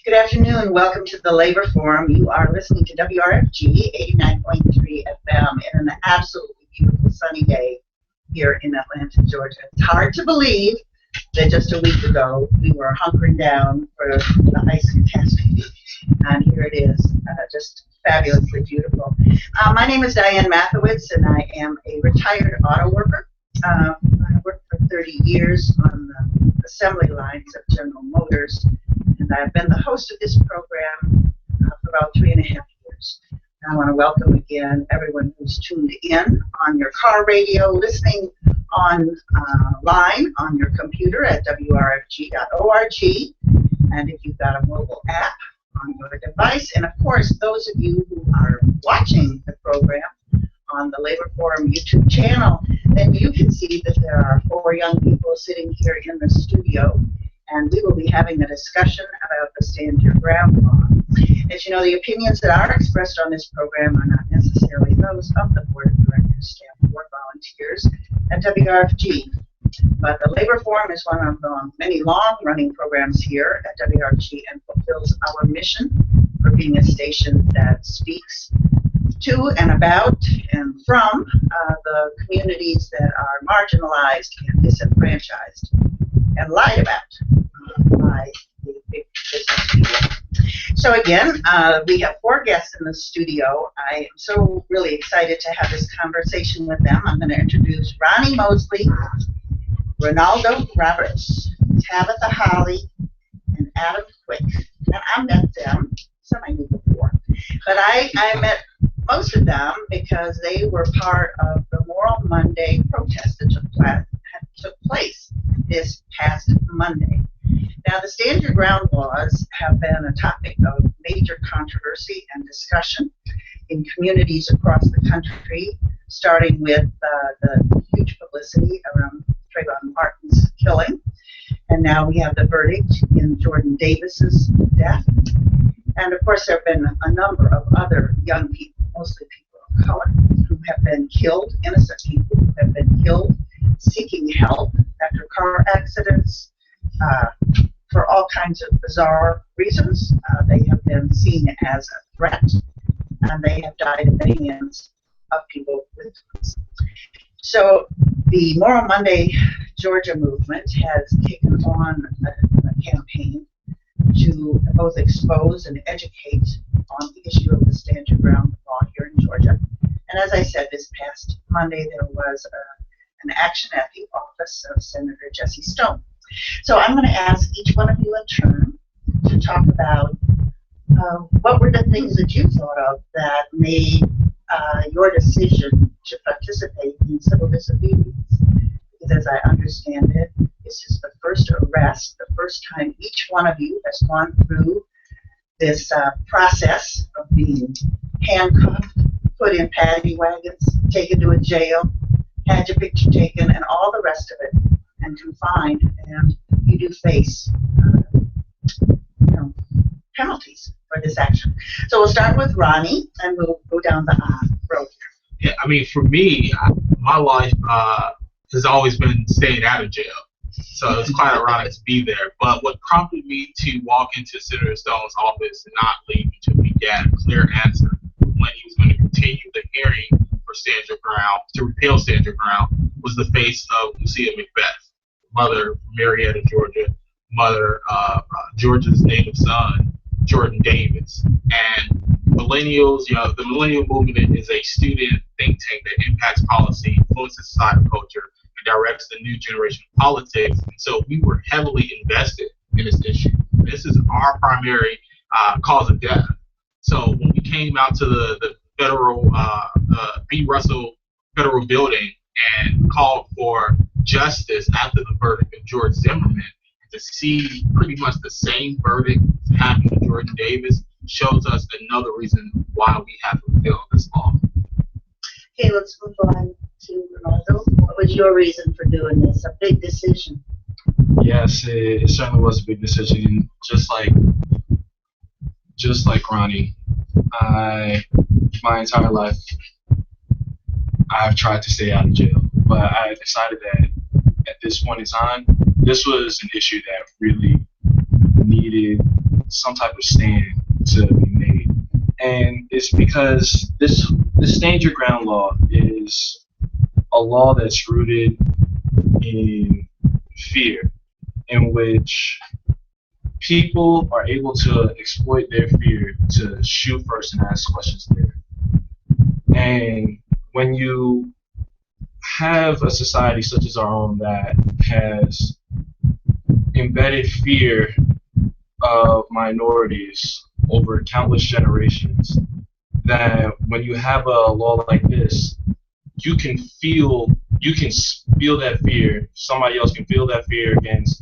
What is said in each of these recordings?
Good afternoon. Welcome to the Labor Forum. You are listening to WRFG 89.3 FM in an absolutely beautiful sunny day here in Atlanta, Georgia. It's hard to believe that just a week ago we were hunkering down for the ice catastrophe, and here it is, just fabulously beautiful. My name is Diane Mathowitz, and I am a retired auto worker. I worked for 30 years on the assembly lines of General Motors, and I've been the host of this program for about 3.5 years. I want to welcome again everyone who's tuned in on your car radio, listening online on your computer at wrfg.org, and if you've got a mobile app on your device, and of course those of you who are watching the program on the Labor Forum YouTube channel, then you can see that there are 4 young people sitting here in the studio, and we will be having a discussion about the Stand Your Ground law. As you know, the opinions that are expressed on this program are not necessarily those of the Board of Directors, staff, or volunteers at WRFG. But the Labor Forum is one of the many long-running programs here at WRFG and fulfills our mission for being a station that speaks to and about and from the communities that are marginalized and disenfranchised and lied about by the big business people. So again, we have 4 guests in the studio. I am so really excited to have this conversation with them. I'm going to introduce Ronnie Mosley, Reynaldo Roberts, Tabitha Holley, and Adam Quick. And I met them, some I knew before, but I met most of them because they were part of the Moral Monday protest that took place this past Monday. Now, the Stand Your Ground laws have been a topic of major controversy and discussion in communities across the country, starting with the huge publicity around Trayvon Martin's killing, and now we have the verdict in Jordan Davis's death. And of course, there have been a number of other young people, mostly people of color, who have been killed, innocent people who have been killed seeking help after car accidents for all kinds of bizarre reasons. They have been seen as a threat, and they have died at the hands of people with guns. So the Moral Monday Georgia movement has taken on a campaign to both expose and educate on the issue of the Stand Your Ground law here in Georgia. And as I said, this past Monday there was an action at the office of Senator Jesse Stone. So I'm going to ask each one of you in turn to talk about what were the things that you thought of that made your decision to participate in civil disobedience. Because as I understand it, this is the first arrest, the first time each one of you has gone through this process of being handcuffed, put in paddy wagons, taken to a jail, had your picture taken, and all the rest of it, and confined, and you do face penalties for this action. So we'll start with Ronnie, and we'll go down the road here. Yeah, I mean, for me, my life has always been staying out of jail. So it's quite ironic to be there. But what prompted me to walk into Senator Stone's office and not leave until we got a clear answer when he was going to continue the hearing for Stand Your Ground, to repeal Stand Your Ground, was the face of Lucia McBeth, mother of Marietta, Georgia, mother of Georgia's native son, Jordan Davis. And millennials, the millennial movement is a student think tank that impacts policy, influences societal culture, and directs the new generation of politics. And so we were heavily invested in this issue. This is our primary cause of death. So when we came out to the federal, B. Russell Federal Building and called for justice after the verdict of George Zimmerman, to see pretty much the same verdict happen to Jordan Davis shows us another reason why we have to repeal this law. Okay, let's move on to Reynaldo. What was your reason for doing this? A big decision. Yes, it certainly was a big decision. Just like Ronnie, my entire life, I've tried to stay out of jail, but I decided that at this point in time, this was an issue that really needed some type of stand to be made. And it's because this stand your ground law is a law that's rooted in fear, in which people are able to exploit their fear to shoot first and ask questions later. And when you have a society such as our own that has embedded fear of minorities over countless generations, that when you have a law like this, you can feel that fear. Somebody else can feel that fear against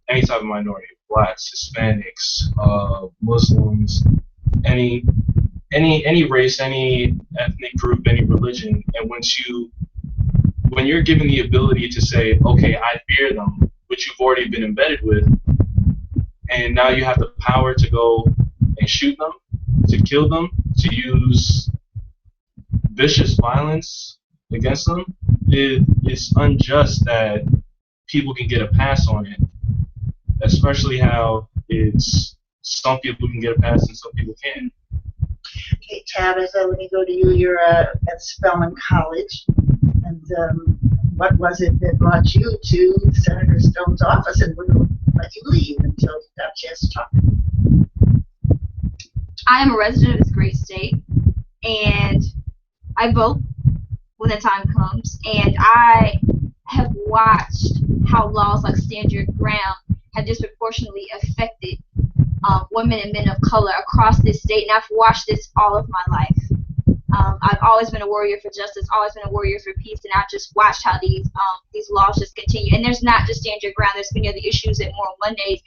any type of minority, blacks, Hispanics, Muslims, any race, any ethnic group, any religion. And when you're given the ability to say, okay, I fear them, which you've already been embedded with, and now you have the power to go and shoot them, to kill them, to use vicious violence against them, it's unjust that people can get a pass on it, especially how it's some people can get a pass and some people can't. Okay, Tabitha, let me go to you. You're at Spelman College. And what was it that brought you to Senator Stone's office and wouldn't let you leave until you got a chance to talk? I am a resident of this great state, and I vote when the time comes. And I have watched how laws like Stand Your Ground have disproportionately affected women and men of color across this state, and I've watched this all of my life. I've always been a warrior for justice, always been a warrior for peace, and I've just watched how these laws just continue. And there's not just Stand Your Ground. There's many other issues that Moral Mondays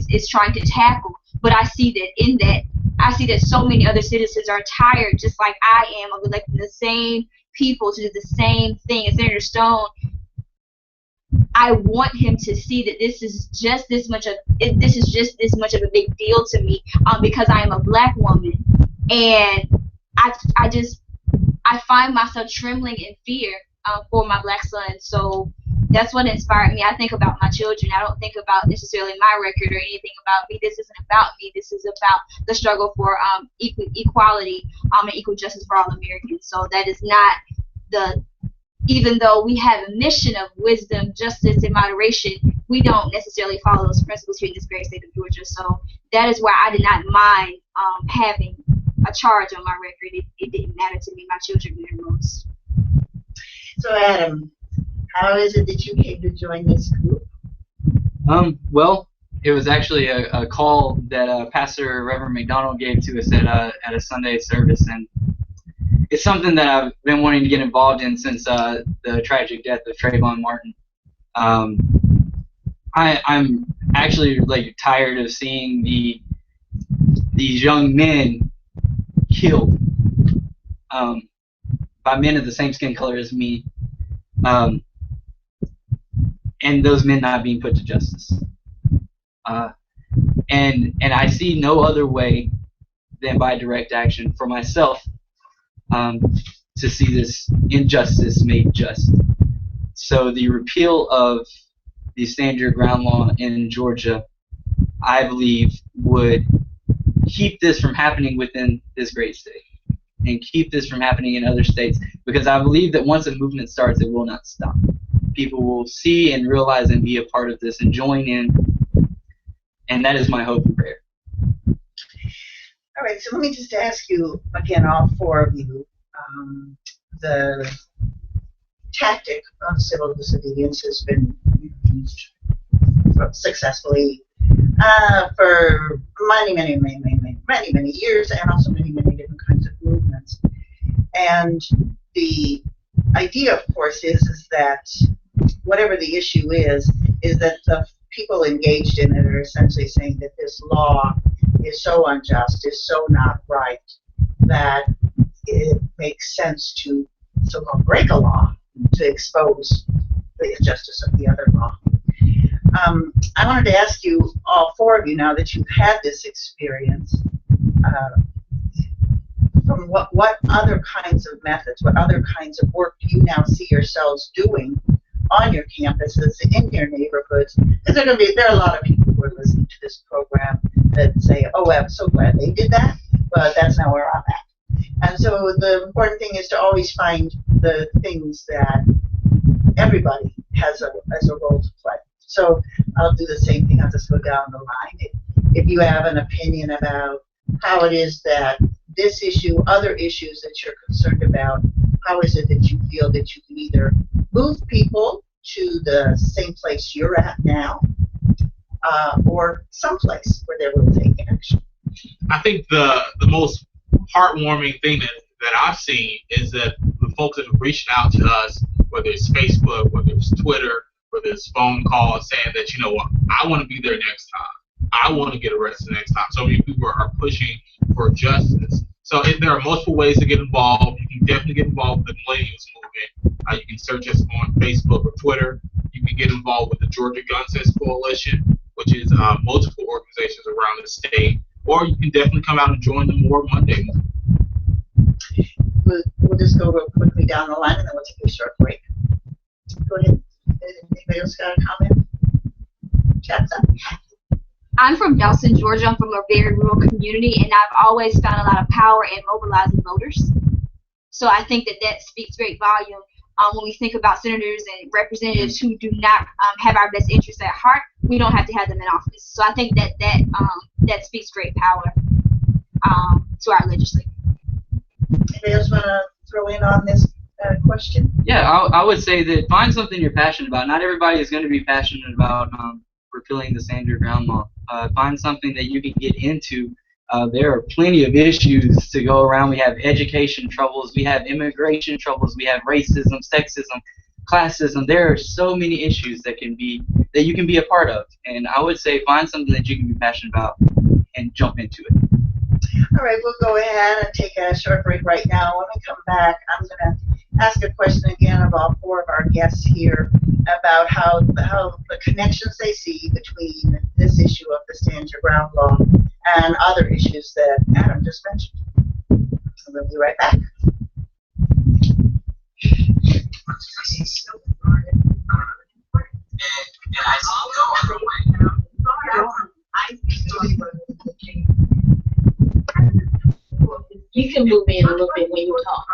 is trying to tackle. But I see that so many other citizens are tired, just like I am, of electing the same people to do the same thing. And Senator Stone, I want him to see that this is just this much of a big deal to me, because I am a black woman, and I find myself trembling in fear for my black son. So that's what inspired me. I think about my children. I don't think about necessarily my record or anything about me. This isn't about me. This is about the struggle for equality and equal justice for all Americans. So that is not even though we have a mission of wisdom, justice, and moderation, we don't necessarily follow those principles here in this great state of Georgia. So that is why I did not mind having a charge on my record. It didn't matter to me. My children mattered most. So Adam, how is it that you came to join this group? Well, it was actually a call that Pastor Reverend McDonald gave to us at a Sunday service, and it's something that I've been wanting to get involved in since the tragic death of Trayvon Martin. I'm actually tired of seeing these young men killed by men of the same skin color as me, and those men not being put to justice. And I see no other way than by direct action for myself to see this injustice made just. So the repeal of the Stand Your Ground law in Georgia, I believe, would keep this from happening within this great state and keep this from happening in other states, because I believe that once a movement starts, it will not stop. People will see and realize and be a part of this and join in, and that is my hope and prayer. All right, so let me just ask you again, all four of you, the tactic of civil disobedience has been used successfully for many years, and also many different kinds of movements. And the idea, of course, is that whatever the issue is that the people engaged in it are essentially saying that this law is so unjust, is so not right, that it makes sense to so-called break a law to expose the injustice of the other law. I wanted to ask you, all four of you, now that you've had this experience, from what other kinds of methods, what other kinds of work do you now see yourselves doing on your campuses, in your neighborhoods? Because there are a lot of people who are listening to this program that say, oh, I'm so glad they did that, but that's not where I'm at. And so the important thing is to always find the things that everybody has a role to play. So I'll do the same thing. I'll just go down the line. If you have an opinion about how it is that this issue, other issues that you're concerned about, how is it that you feel that you can either move people to the same place you're at now, or someplace where they will take action? I think the most heartwarming thing that I've seen is that the folks that have reached out to us, whether it's Facebook, whether it's Twitter, whether it's phone calls, saying that, you know what, I want to be there next time. I want to get arrested next time. So many people are pushing for justice. So there are multiple ways to get involved. You can definitely get involved with the Millennials Movement. You can search us on Facebook or Twitter. You can get involved with the Georgia Gun Sense Coalition, which is multiple organizations around the state. Or you can definitely come out and join the More Monday movement. We'll just go real quickly down the line, and then we'll take a short break. Go ahead. Anybody else got a comment? Chat's up. I'm from Dawson, Georgia. I'm from a very rural community, and I've always found a lot of power in mobilizing voters. So I think that speaks great volume when we think about senators and representatives who do not have our best interests at heart. We don't have to have them in office. So I think that speaks great power to our legislature. Anybody else want to throw in on this question? Yeah, I would say that find something you're passionate about. Not everybody is going to be passionate about repealing the Stand Your Ground law. Find something that you can get into. There are plenty of issues to go around. We have education troubles. We have immigration troubles. We have racism, sexism, classism. There are so many issues that you can be a part of. And I would say find something that you can be passionate about and jump into it. All right, we'll go ahead and take a short break right now. When we come back, I'm going to ask a question again of all four of our guests here about how the connections they see between this issue of the Stand Your Ground law and other issues that Adam just mentioned. So we'll be right back. You can move in a little bit when you talk.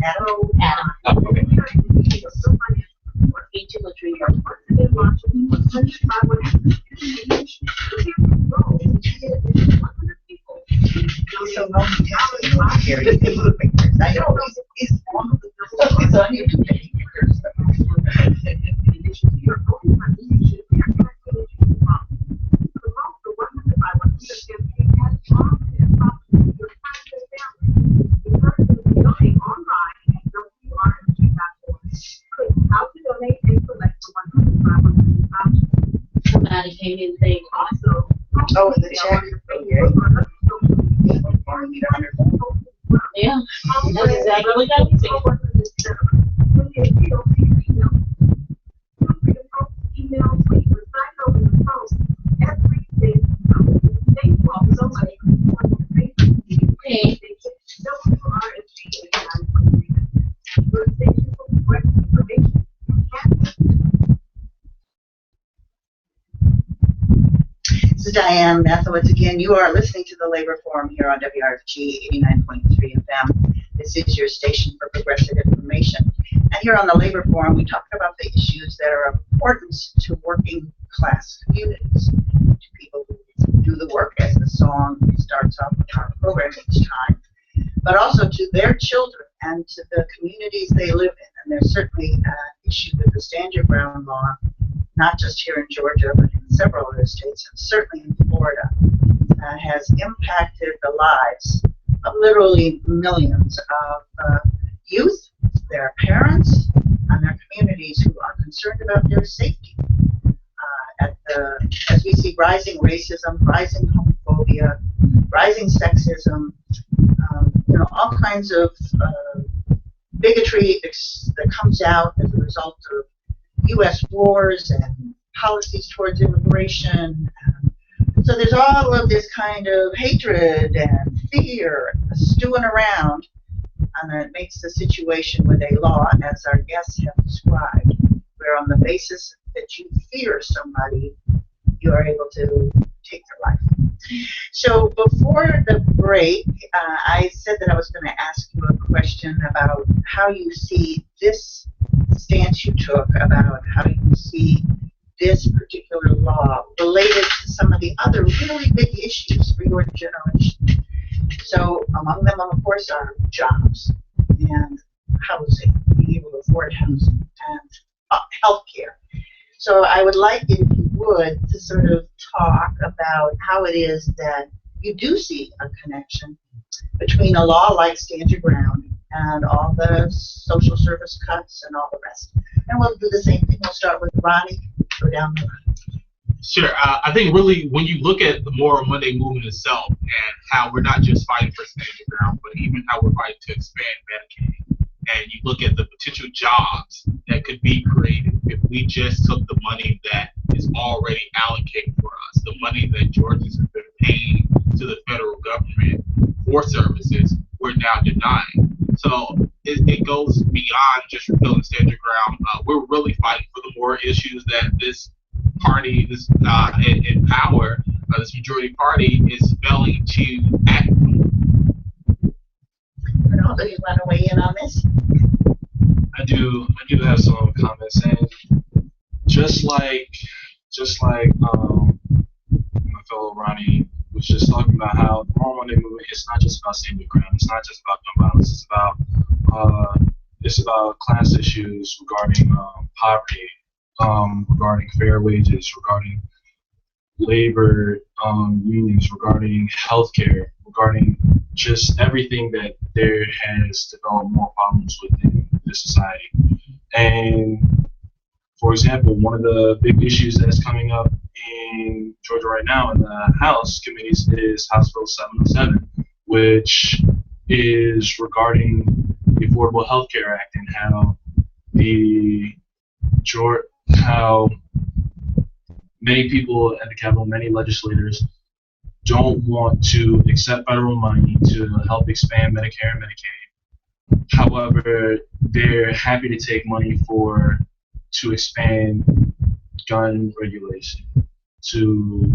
Adam? Oh, okay. Each of the three. So multitasking over here. You can move pictures. I know he's on YouTube taking pictures. Somebody came in saying also. Oh, in the chat. Yeah. That's exactly what I was This is Diane Mathowitz again. You are listening to the Labor Forum here on WRFG 89.3 FM. This is your station for progressive information. And here on the Labor Forum, we talk about the issues that are of importance to working class communities, to people who do the work, as the song starts off with our program each time, but also to their children and to the communities they live in. And there's certainly an issue with the Stand Your Ground law, not just here in Georgia, but in several other states, and certainly in Florida, has impacted the lives of literally millions of youth, their parents, and their communities who are concerned about their safety. As we see rising racism, rising homophobia, rising sexism, all kinds of bigotry that comes out as a result of U.S. wars and policies towards immigration. So there's all of this kind of hatred and fear stewing around, and it makes the situation with a law, as our guests have described, where on the basis that you fear somebody, you are able to take their life. So before the break, I said that I was going to ask you a question about how you see this stance you took, about how you see this particular law related to some of the other really big issues for your generation. So among them, of course, are jobs and housing, being able to afford housing, and health care. So I would like you, if you would, to sort of talk about how it is that you do see a connection between a law like Stand Your Ground and all the social service cuts and all the rest. And we'll do the same thing. We'll start with Ronnie, go down the line. Sure. I think really when you look at the Moral Monday movement itself and how we're not just fighting for Stand Your Ground, but even how we're fighting to expand Medicaid, and you look at the potential jobs that could be created if we just took the money that is already allocated for us, the money that Georgians have been paying to the federal government for services, we're now denying. So it goes beyond just repealing Stand Your Ground. We're really fighting for the moral issues that this party, this in power, this majority party, is failing to act on. Reynaldo, you want to weigh in on this? I do have some comments, and just like my fellow Ronnie was just talking about how the Moral Monday movement is not just about Stand Your Ground, it's not just about gun violence, it's about class issues regarding poverty, regarding fair wages, regarding labor unions, regarding healthcare, regarding just everything that there has developed more problems within the society. And for example, one of the big issues that's coming up in Georgia right now in the House committees is House Bill 707, which is regarding the Affordable Health Care Act and how many people at the Capitol, many legislators, don't want to accept federal money to help expand Medicare and Medicaid. However, they're happy to take money to expand gun regulation, to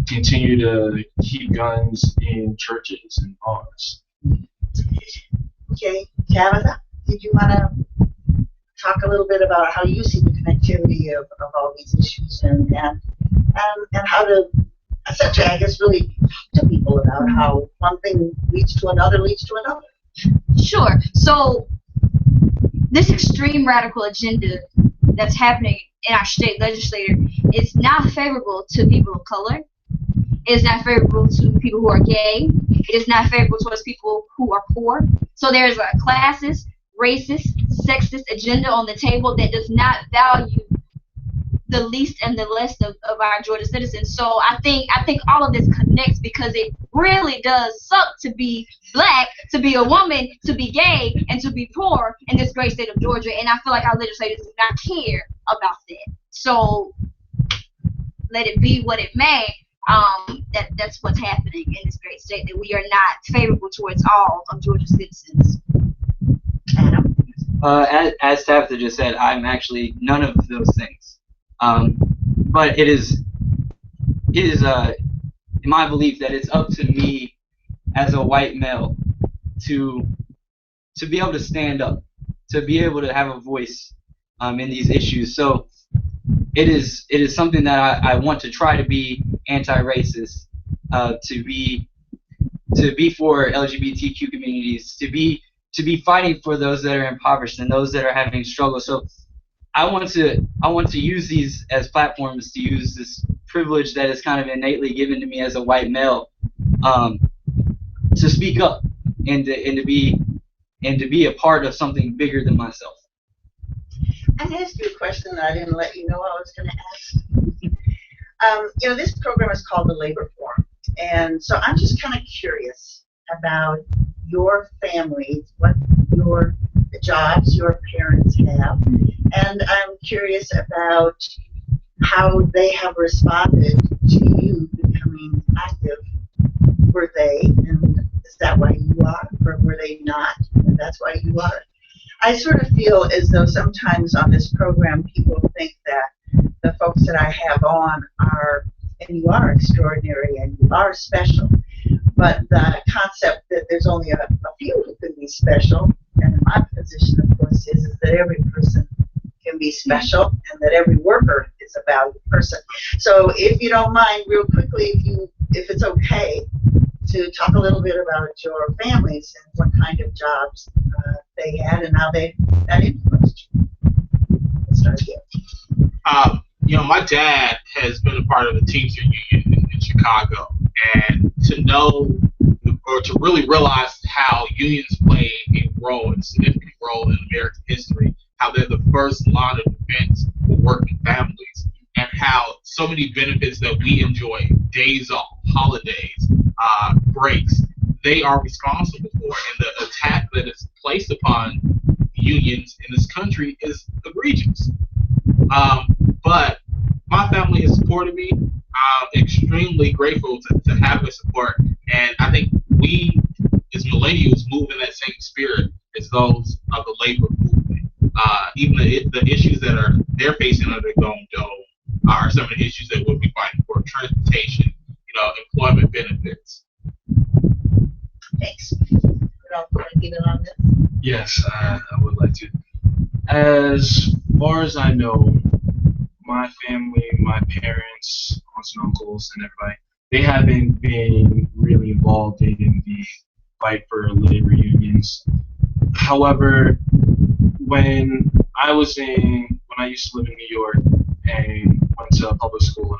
continue to keep guns in churches and bars. Okay, Tabitha, did you want to talk a little bit about how you see the connectivity of all these issues and how to essentially, I guess, really talk to people about how one thing leads to another. Sure. So this extreme radical agenda that's happening in our state legislature is not favorable to people of color. It is not favorable to people who are gay. It is not favorable towards people who are poor. So there is a classist, racist, sexist agenda on the table that does not value the least and the less of our Georgia citizens. So I think all of this connects because it really does suck to be black, to be a woman, to be gay, and to be poor in this great state of Georgia. And I feel like our legislators do not care about that. So let it be what it may. That's what's happening in this great state, that we are not favorable towards all of Georgia citizens. Adam? As Tabitha just said, I'm actually none of those things. But it is my belief that it's up to me as a white male to be able to stand up, to be able to have a voice in these issues. So it is something that I want to try to be anti-racist, to be for LGBTQ communities, to be fighting for those that are impoverished and those that are having struggles. So I want to use these as platforms, to use this privilege that is kind of innately given to me as a white male, to speak up and to be a part of something bigger than myself. I asked you a question that I didn't let you know I was going to ask. This program is called the Labor Forum, and so I'm just kind of curious about your family, what the jobs your parents have, and I'm curious about how they have responded to you becoming active. Were they, and is that why you are, or were they not, and that's why you are? I sort of feel as though sometimes on this program people think that the folks that I have on are and you are extraordinary and you are special. But the concept that there's only a few who can be special, and in my position, of course, is that every person can be special and that every worker is a valued person. So if you don't mind, real quickly, if it's okay, to talk a little bit about your families and what kind of jobs they had and how that influenced you. Let's start here. My dad has been a part of the Teamster Union in Chicago, and to know or to really realize how unions play a significant role in American history, how they're the first line of defense for working families, and how so many benefits that we enjoy, days off, holidays, breaks, they are responsible for, and the attack that is placed upon unions in this country is egregious. But my family has supported me. I'm extremely grateful to have their support, and I think we, as millennials, move in that same spirit as those of the labor movement. Even the issues that they're facing under Golden Dome are some of the issues that we'll be fighting for: transportation, employment benefits. Thanks. Yes, I would like to. As far as I know, my family, my parents, aunts and uncles, and everybody, they haven't been really involved in the fight for labor unions. However, when I used to live in New York and went to public school,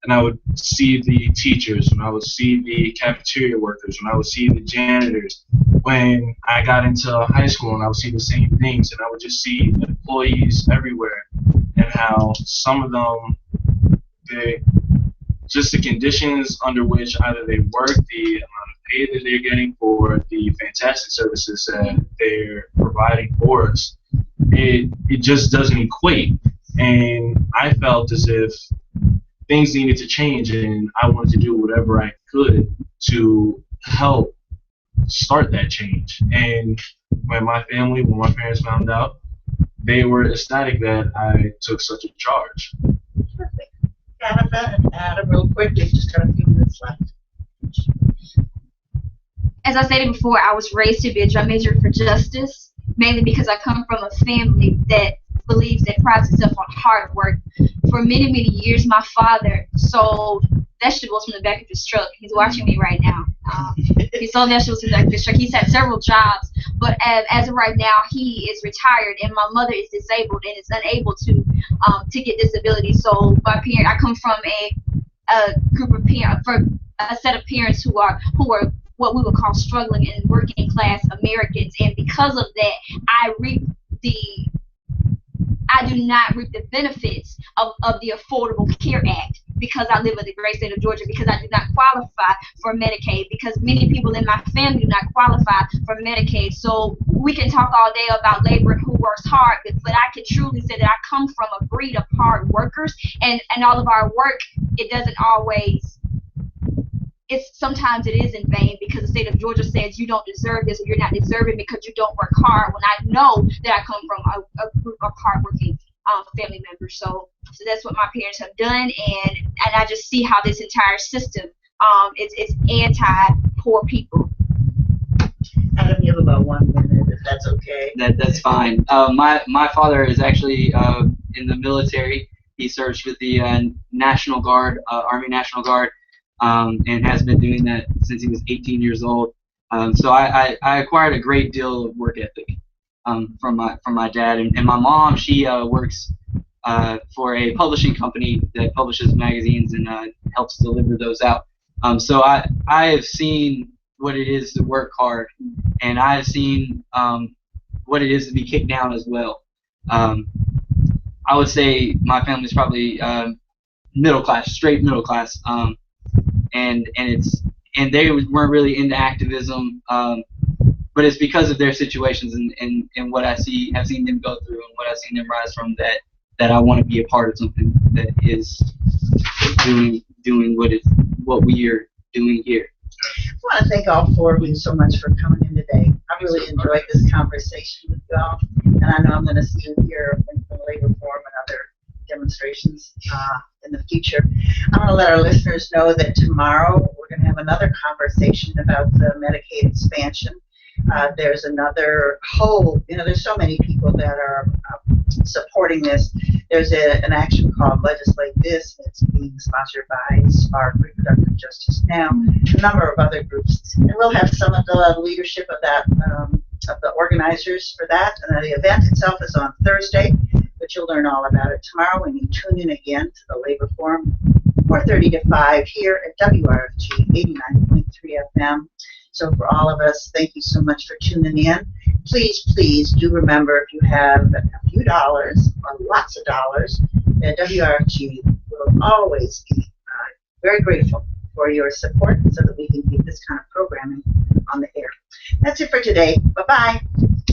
and I would see the teachers, when I would see the cafeteria workers, when I would see the janitors. When I got into high school, and I would see the same things, and I would just see employees everywhere, and how some of them, just the conditions under which either they work, the amount of pay that they're getting for the fantastic services that they're providing for us, it just doesn't equate. And I felt as if things needed to change, and I wanted to do whatever I could to help start that change. And when my parents found out, they were ecstatic that I took such a charge. Perfect. Tabitha and Adam, real quick, we've just got a few minutes left. As I stated before, I was raised to be a drum major for justice, mainly because I come from a family that believes and prides itself on hard work. For many, many years, my father sold vegetables from the back of his truck. He's watching me right now. He sold vegetables from the back of his truck. He's had several jobs, but as of right now, he is retired, and my mother is disabled and is unable to get disability. So I come from a group of parents, for a set of parents who are what we would call struggling and working class Americans, and because of that, I do not reap the benefits of the Affordable Care Act because I live in the great state of Georgia, because I do not qualify for Medicaid, because many people in my family do not qualify for Medicaid. So we can talk all day about labor and who works hard, but I can truly say that I come from a breed of hard workers, and all of our work, it doesn't always, sometimes it is in vain, because the state of Georgia says you don't deserve this, or you're not deserving because you don't work hard, when I know that I come from a group of hardworking family members. So that's what my parents have done, and I just see how this entire system is anti-poor people. Adam, you have about 1 minute, if that's okay. That's fine. My father is actually in the military. He serves with the National Guard, Army National Guard. And has been doing that since he was 18 years old. So I acquired a great deal of work ethic from my dad, and my mom. She works for a publishing company that publishes magazines and helps deliver those out. So I have seen what it is to work hard, and I have seen what it is to be kicked down as well. I would say my family's probably middle class, straight middle class. And they weren't really into activism, but it's because of their situations and what have seen them go through and what I've seen them rise from that I want to be a part of something that is doing what we are doing here. I want to thank all four of you so much for coming in today. I really enjoyed this conversation with y'all, and I know I'm going to see you here in the Labor Forum and other demonstrations in the future. I want to let our listeners know that tomorrow we're going to have another conversation about the Medicaid expansion. There's another whole, there's so many people that are supporting this. There's an action called Legislate This. It's being sponsored by Spark Reproductive Justice Now, a number of other groups. And we'll have some of the leadership of that, of the organizers for that. And the event itself is on Thursday, but you'll learn all about it tomorrow when you tune in again to the Labor Forum, 4:30 to 5 here at WRFG 89.3 FM. So for all of us, thank you so much for tuning in. Please, please do remember, if you have a few dollars or lots of dollars, that WRFG will always be very grateful for your support so that we can keep this kind of programming on the air. That's it for today. Bye-bye.